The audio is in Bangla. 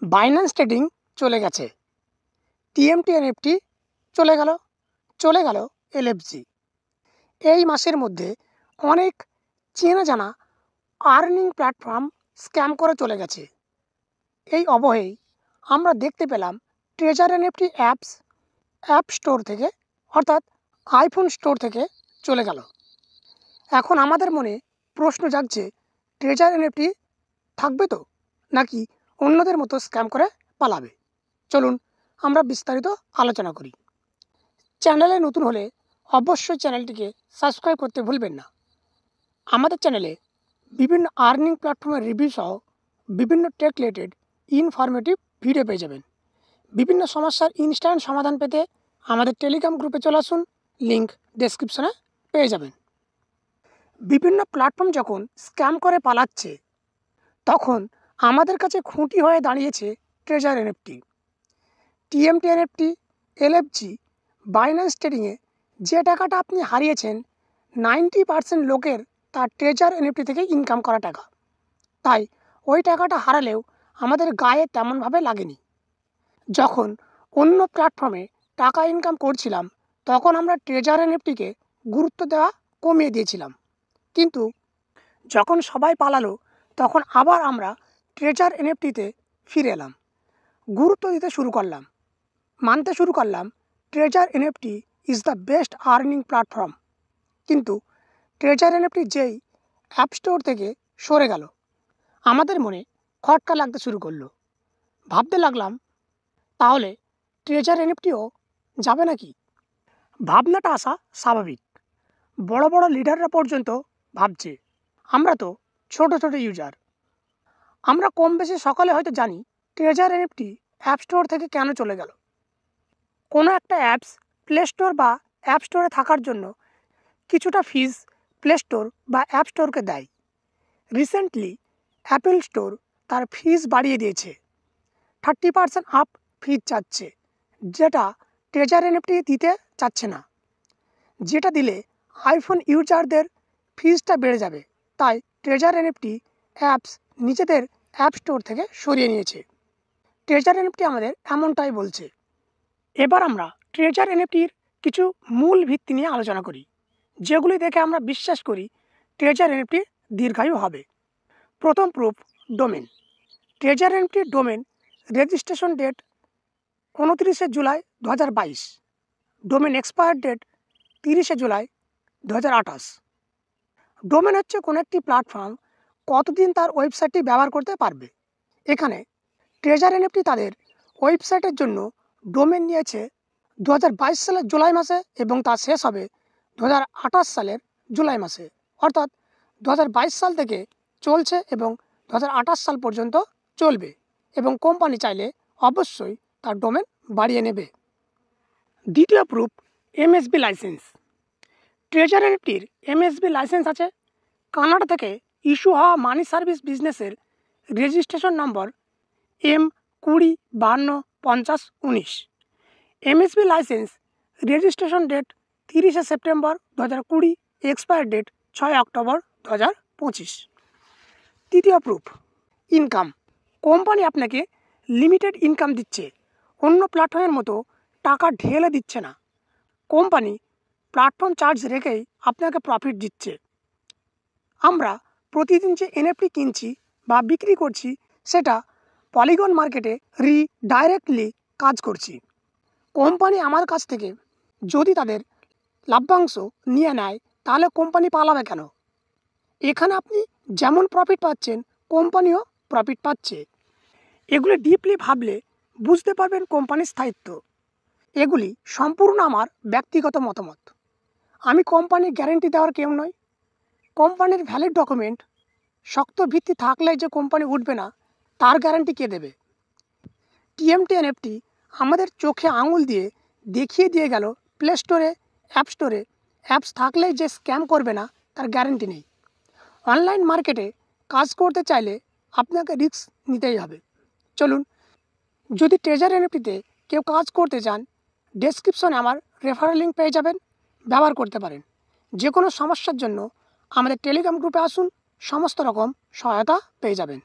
বাইন্যান্স ট্রেডিং চলে গেছে, টিএমটি এনএফটি চলে গেল এলএফজি। এই মাসের মধ্যে অনেক চেনা জানা আর্নিং প্ল্যাটফর্ম স্ক্যাম করে চলে গেছে। এই অবহেই আমরা দেখতে পেলাম ট্রেজার এনএফটি অ্যাপ স্টোর থেকে অর্থাৎ আইফোন স্টোর থেকে চলে গেল। এখন আমাদের মনে প্রশ্ন জাগছে, ট্রেজার এনএফটি থাকবে তো, নাকি অন্যদের মতো স্ক্যাম করে পালাবে? চলুন আমরা বিস্তারিত আলোচনা করি। চ্যানেলে নতুন হলে অবশ্যই চ্যানেলটিকে সাবস্ক্রাইব করতে ভুলবেন না। আমাদের চ্যানেলে বিভিন্ন আর্নিং প্ল্যাটফর্মের রিভিউ সহ বিভিন্ন টেক রিলেটেড ইনফরমেটিভ ভিডিও পেয়ে যাবেন। বিভিন্ন সমস্যার ইনস্ট্যান্ট সমাধান পেতে আমাদের টেলিগ্রাম গ্রুপে চলে আসুন, লিঙ্ক ডেসক্রিপশনে পেয়ে যাবেন। বিভিন্ন প্ল্যাটফর্ম যখন স্ক্যাম করে পালাচ্ছে, তখন আমাদের কাছে খুঁটি হয়ে দাঁড়িয়েছে treasure NFT. TMT NFT, LFG, Binance ট্রেডিংয়ে যে টাকাটা আপনি হারিয়েছেন, 90% লোকের তার ট্রেজার এনএফটি থেকে ইনকাম করা টাকা। তাই ওই টাকাটা হারালেও আমাদের গায়ে তেমনভাবে লাগেনি। যখন অন্য প্ল্যাটফর্মে টাকা ইনকাম করছিলাম, তখন আমরা ট্রেজার এনএফটিকে গুরুত্ব দেওয়া কমিয়ে দিয়েছিলাম। কিন্তু যখন সবাই পালালো, তখন আবার আমরা ট্রেজার এনএফটিতে ফিরে এলাম, গুরুত্ব দিতে শুরু করলাম, মানতে শুরু করলাম treasure NFT is the best earning platform. কিন্তু ট্রেজার এনএফটি যেই অ্যাপ স্টোর থেকে সরে গেল, আমাদের মনে খটকা লাগতে শুরু করলো। ভাবতে লাগলাম, তাহলে ট্রেজার এনএফটিও যাবে নাকি? ভাবনাটা আসা স্বাভাবিক। বড় বড় লিডাররা পর্যন্ত ভাবছে। আমরা তো ছোট ছোট ইউজার, আমরা কম বেশি সকলে হয়তো জানি ট্রেজার এনএফটি অ্যাপ স্টোর থেকে কেন চলে গেল। কোনো একটা অ্যাপস প্লে স্টোর বা অ্যাপ স্টোরে থাকার জন্য কিছুটা ফিজ প্লে স্টোর বা অ্যাপ স্টোরকে দেয়। রিসেন্টলি অ্যাপেল স্টোর তার ফিজ বাড়িয়ে দিয়েছে, 30% আপ ফিজ চাচ্ছে, যেটা ট্রেজার এনএফটি দিতে চাচ্ছে না। যেটা দিলে আইফোন ইউজারদের ফিজটা বেড়ে যাবে। তাই ট্রেজার এনএফটি অ্যাপস নিজেদের অ্যাপ স্টোর থেকে সরিয়ে নিয়েছে। ট্রেজার এনএফটি আমাদের এমনটাই বলছে। এবার আমরা ট্রেজার এনএফটির কিছু মূল ভিত্তি নিয়ে আলোচনা করি, যেগুলি দেখে আমরা বিশ্বাস করি ট্রেজার এনএফটি দীর্ঘায়ু হবে। প্রথম প্রুফ, ডোমেন। ট্রেজার এনএফটির domain registration date 29 July 2022, domain expire date 30 July 2028। Domain হচ্ছে কোনো একটি প্ল্যাটফর্ম কতদিন তার ওয়েবসাইটটি ব্যবহার করতে পারবে। এখানে ট্রেজার এনএফটি তাদের ওয়েবসাইটের জন্য ডোমেন নিয়েছে 2022 সালের জুলাই মাসে এবং তা শেষ হবে 2028 সালের জুলাই মাসে। অর্থাৎ 2022 সাল থেকে চলছে এবং 2028 সাল পর্যন্ত চলবে, এবং কোম্পানি চাইলে অবশ্যই তার ডোমেন বাড়িয়ে নেবে। দ্বিতীয় প্রুফ, এমএসবি লাইসেন্স। ট্রেজার এনএফটির এমএসবি লাইসেন্স আছে। কানাডা থেকে ইস্যু হওয়া মানি সার্ভিস বিজনেসের registration number M20525019। MSB license registration date 30 September 2020, expire date 6 October 2025। তৃতীয় প্রুফ, ইনকাম। কোম্পানি আপনাকে লিমিটেড ইনকাম দিচ্ছে, অন্য প্ল্যাটফর্মের মতো টাকা ঢেলে দিচ্ছে না। কোম্পানি প্ল্যাটফর্ম চার্জ রেখেই আপনাকে প্রফিট দিচ্ছে। আমরা প্রতিদিন যে এনএফটি কিনছি বা বিক্রি করছি, সেটা পলিগন মার্কেটে ডাইরেক্টলি কাজ করছি। কোম্পানি আমার কাছ থেকে যদি তাদের লাভ্যাংশ নিয়ে নেয়, তাহলে কোম্পানি পালাবে কেন? এখানে আপনি যেমন প্রফিট পাচ্ছেন, কোম্পানিও প্রফিট পাচ্ছে। এগুলি ডিপলি ভাবলে বুঝতে পারবেন কোম্পানির স্থায়িত্ব। এগুলি সম্পূর্ণ আমার ব্যক্তিগত মতামত। আমি কোম্পানির গ্যারেন্টি দেওয়ার কেউ নই। কোম্পানির ভ্যালিড ডকুমেন্ট, শক্ত ভিত্তি থাকলে যে কোম্পানি উঠবে না, তার গ্যারান্টি কে দেবে? টিএমটি এনএফটি আমাদের চোখে আঙুল দিয়ে দেখিয়ে দিয়ে গেল প্লে স্টোরে, অ্যাপ স্টোরে অ্যাপস থাকলেই যে স্ক্যাম করবে না, তার গ্যারান্টি নেই। অনলাইন মার্কেটে কাজ করতে চাইলে আপনাকে রিস্ক নিতেই হবে। চলুন, যদি ট্রেজার এনএফটিতে কেউ কাজ করতে চান, ডেসক্রিপশনে আমার রেফারেল লিঙ্ক পেয়ে যাবেন, ব্যবহার করতে পারেন। যে কোনো সমস্যার জন্য আমাদের টেলিগ্রাম গ্রুপে আসুন, সমস্ত রকম সহায়তা পেয়ে যাবেন।